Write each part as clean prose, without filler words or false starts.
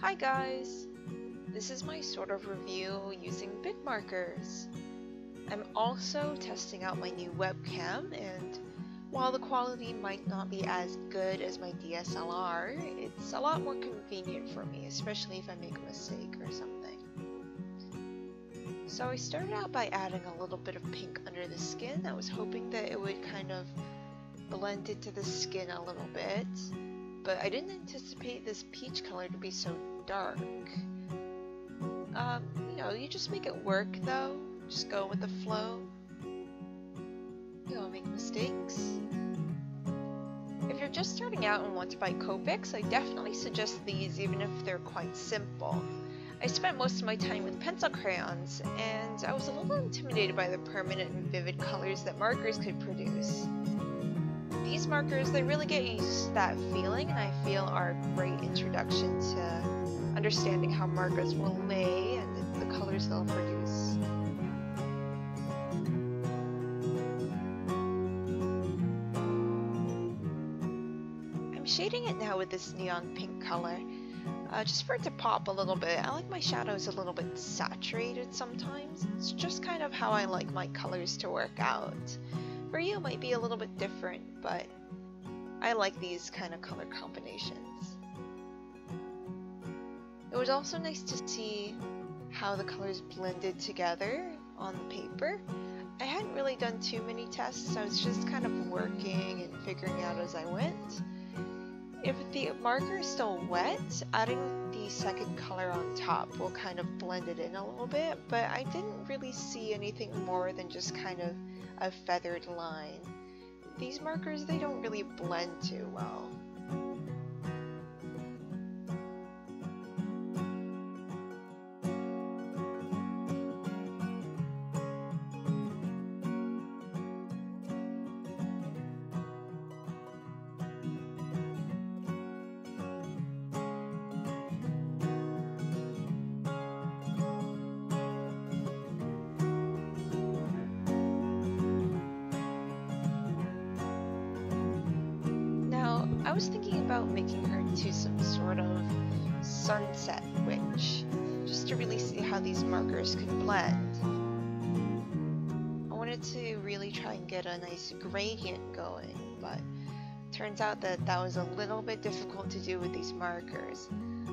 Hi guys! This is my sort of review using BIC markers. I'm also testing out my new webcam, and while the quality might not be as good as my DSLR, it's a lot more convenient for me, especially if I make a mistake or something. So I started out by adding a little bit of pink under the skin. I was hoping that it would kind of blend into the skin a little bit, but I didn't anticipate this peach color to be so dark. You just make it work though. Just go with the flow. You don't make mistakes. If you're just starting out and want to buy Copics, I definitely suggest these even if they're quite simple. I spent most of my time with pencil crayons, and I was a little intimidated by the permanent and vivid colors that markers could produce. These markers, they really get used to that feeling, and I feel are a great introduction to understanding how markers will lay and the colors they'll produce. I'm shading it now with this neon pink color, just for it to pop a little bit. I like my shadows a little bit saturated sometimes. It's just kind of how I like my colors to work out. For you, it might be a little bit different, but I like these kind of color combinations. It was also nice to see how the colors blended together on the paper. I hadn't really done too many tests, so I was just kind of working and figuring out as I went. If the marker is still wet, adding the second color on top will kind of blend it in a little bit, but I didn't really see anything more than just kind of a feathered line. These markers, they don't really blend too well. I was thinking about making her into some sort of sunset witch, just to really see how these markers could blend. I wanted to really try and get a nice gradient going, but turns out that that was a little bit difficult to do with these markers.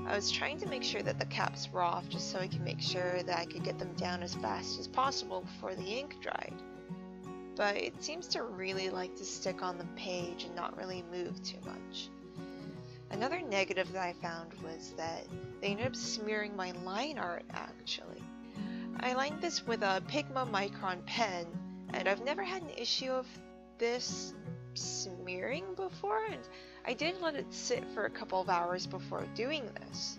I was trying to make sure that the caps were off just so I could make sure that I could get them down as fast as possible before the ink dried. But it seems to really like to stick on the page and not really move too much. Another negative that I found was that they ended up smearing my line art actually. I lined this with a Pigma Micron pen, and I've never had an issue of this smearing before, and I did let it sit for a couple of hours before doing this.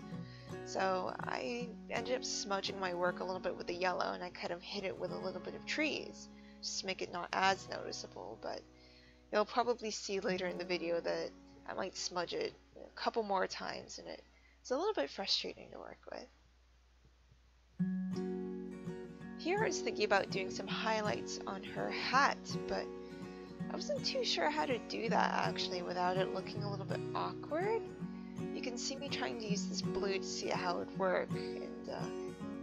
So I ended up smudging my work a little bit with the yellow, and I kind of hit it with a little bit of trees, just to make it not as noticeable, but you'll probably see later in the video that I might smudge it a couple more times, and it's a little bit frustrating to work with. Here I was thinking about doing some highlights on her hat, but I wasn't too sure how to do that actually without it looking a little bit awkward. You can see me trying to use this blue to see how it would work, and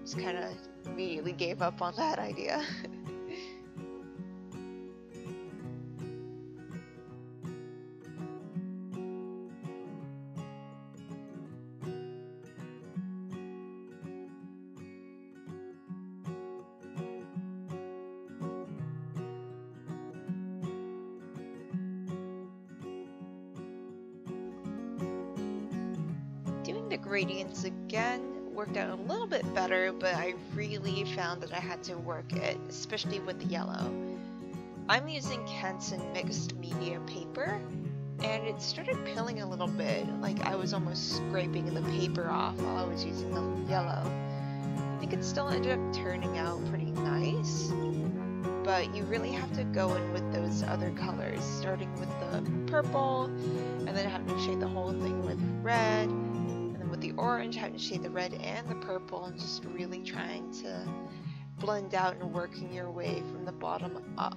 just kind of immediately gave up on that idea. Doing the gradients again worked out a little bit better, but I really found that I had to work it, especially with the yellow. I'm using Canson mixed media paper, and it started peeling a little bit, like I was almost scraping the paper off while I was using the yellow. I think it still ended up turning out pretty nice, but you really have to go in with those other colors, starting with the purple, and then having to shade the whole thing with red, and then with the orange, having to shade the red and the purple, and just really trying to blend out and working your way from the bottom up.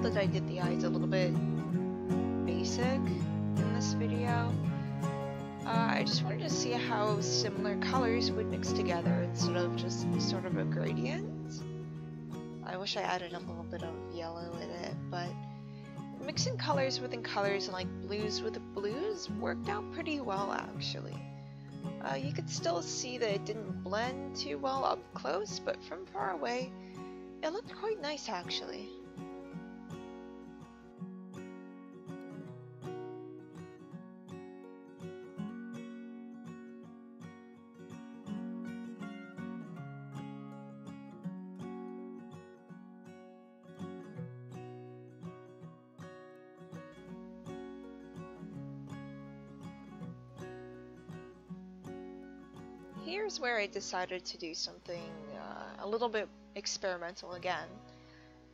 felt that I did the eyes a little bit basic in this video. I just wanted to see how similar colors would mix together instead of just sort of a gradient. I wish I added a little bit of yellow in it, but mixing colors within colors and like blues with blues worked out pretty well actually. You could still see that it didn't blend too well up close, but from far away, it looked quite nice actually. Here's where I decided to do something a little bit experimental again.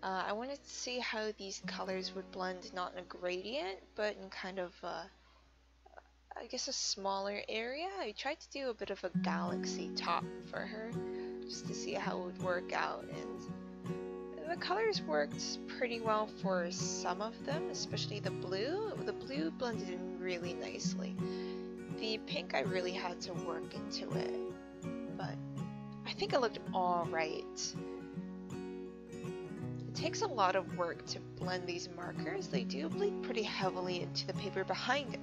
I wanted to see how these colors would blend not in a gradient, but in kind of, I guess, a smaller area. I tried to do a bit of a galaxy top for her, just to see how it would work out, and the colors worked pretty well for some of them, especially the blue. The blue blended in really nicely. The pink I really had to work into it, but I think it looked alright. It takes a lot of work to blend these markers. They do bleed pretty heavily into the paper behind it.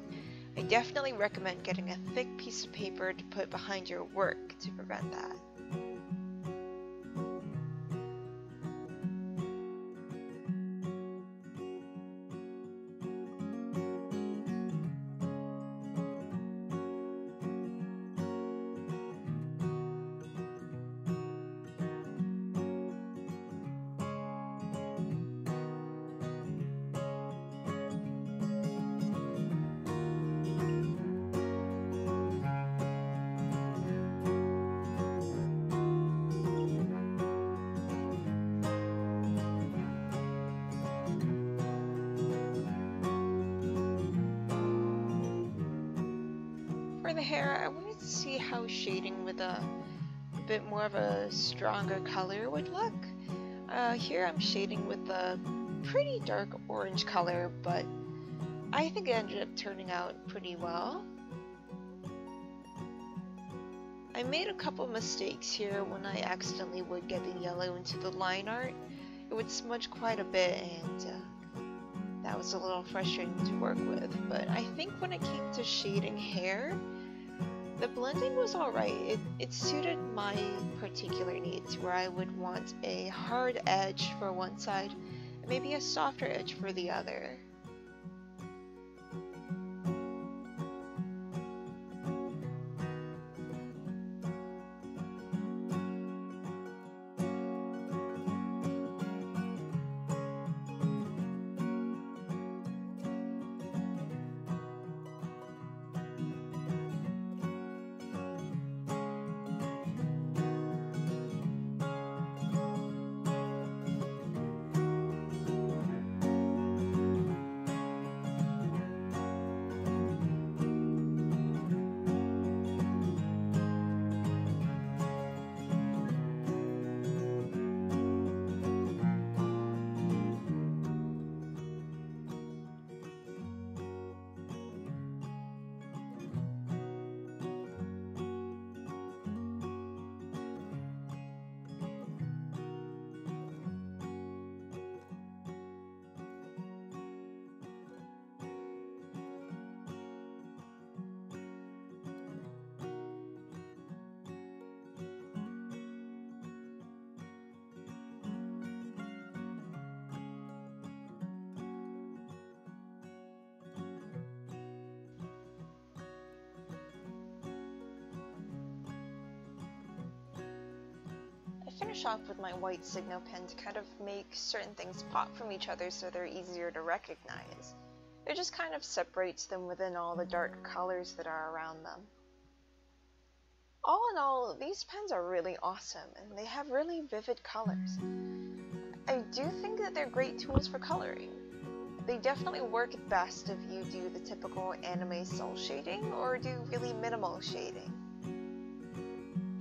I definitely recommend getting a thick piece of paper to put behind your work to prevent that. For the hair, I wanted to see how shading with a bit more of a stronger color would look. Here I'm shading with a pretty dark orange color, but I think it ended up turning out pretty well. I made a couple mistakes here when I accidentally would get the yellow into the line art. It would smudge quite a bit, and that was a little frustrating to work with, but I think when it came to shading hair, the blending was alright. It suited my particular needs, where I would want a hard edge for one side and maybe a softer edge for the other. Finish off with my white signal pen to kind of make certain things pop from each other so they're easier to recognize. It just kind of separates them within all the dark colors that are around them. All in all, these pens are really awesome and they have really vivid colors. I do think that they're great tools for coloring. They definitely work best if you do the typical anime cel shading or do really minimal shading.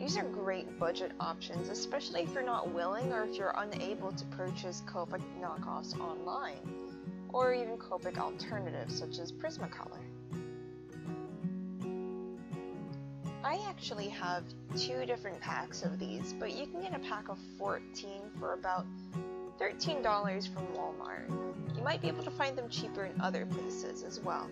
These are great budget options, especially if you're not willing or if you're unable to purchase Copic knockoffs online, or even Copic alternatives such as Prismacolor. I actually have 2 different packs of these, but you can get a pack of 14 for about $13 from Walmart. You might be able to find them cheaper in other places as well.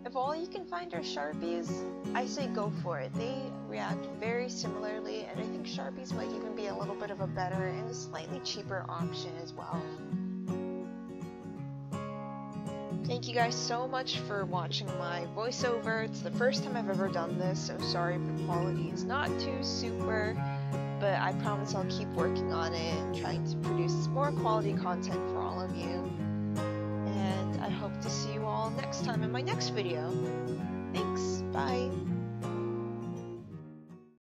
If all you can find are Sharpies, I say go for it. They react very similarly, and I think Sharpies might even be a little bit of a better and a slightly cheaper option as well. Thank you guys so much for watching my voiceover. It's the first time I've ever done this, so sorry if the quality is not too super, but I promise I'll keep working on it and trying to produce more quality content for all of you. And I hope to see you all next time in my next video. Thanks, bye!